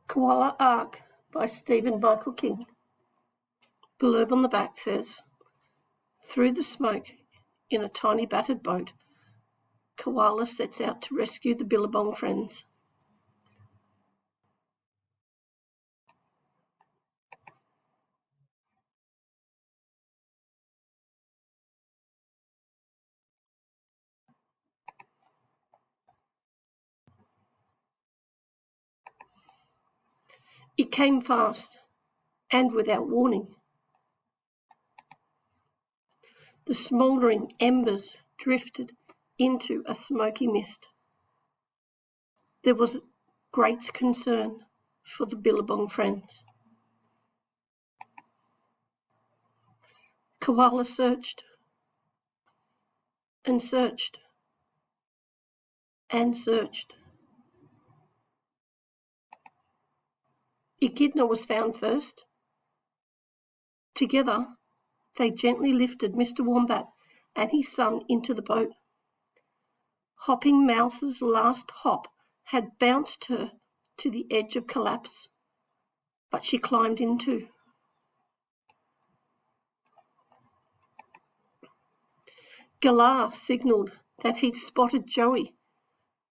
Koala Ark by Stephen Michael King. Blurb on the back says, through the smoke, in a tiny battered boat, Koala sets out to rescue the Billabong friends. It came fast and without warning. The smouldering embers drifted into a smoky mist. There was great concern for the Billabong friends. Koala searched and searched and searched. Echidna was found first. Together, they gently lifted Mr. Wombat and his son into the boat. Hopping Mouse's last hop had bounced her to the edge of collapse, but she climbed in too. Galah signalled that he'd spotted Joey,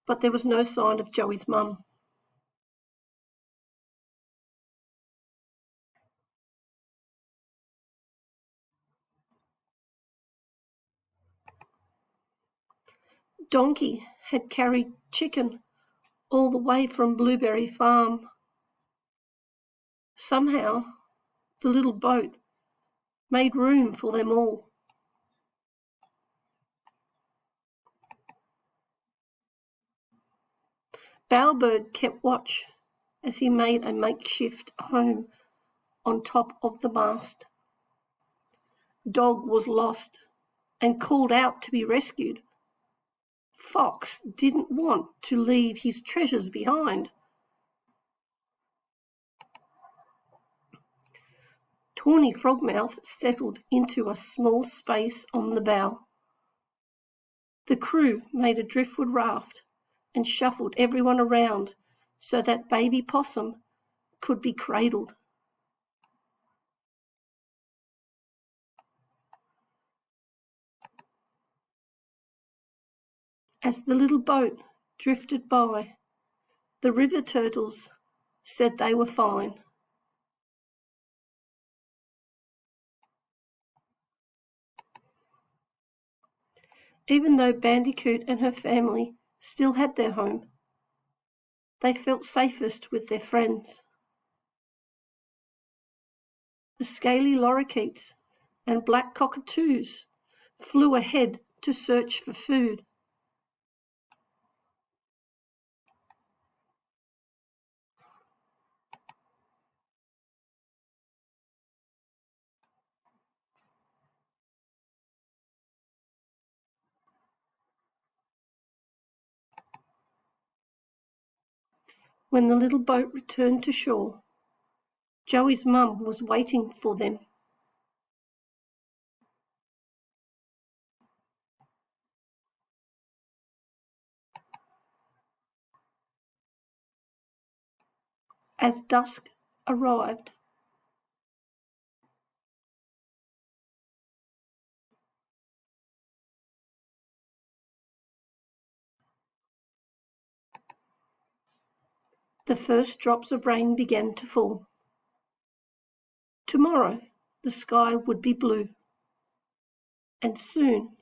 but there was no sign of Joey's mum. Donkey had carried Chicken all the way from Blueberry Farm. Somehow, the little boat made room for them all. Bowerbird kept watch as he made a makeshift home on top of the mast. Dog was lost and called out to be rescued. Fox didn't want to leave his treasures behind. Tawny Frogmouth settled into a small space on the bow. The crew made a driftwood raft and shuffled everyone around so that baby possum could be cradled. As the little boat drifted by, the river turtles said they were fine. Even though Bandicoot and her family still had their home, they felt safest with their friends. The scaly lorikeets and black cockatoos flew ahead to search for food. When the little boat returned to shore, Joey's mum was waiting for them. As dusk arrived, the first drops of rain began to fall. Tomorrow the sky would be blue, and soon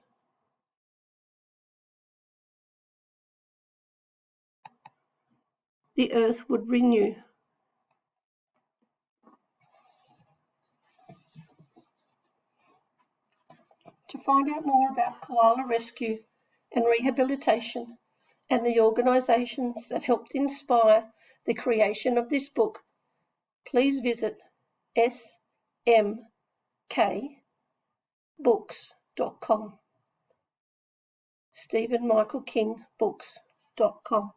the earth would renew. To find out more about koala rescue and rehabilitation and the organisations that helped inspire the creation of this book, please visit smkbooks.com. StephenMichaelKingBooks.com.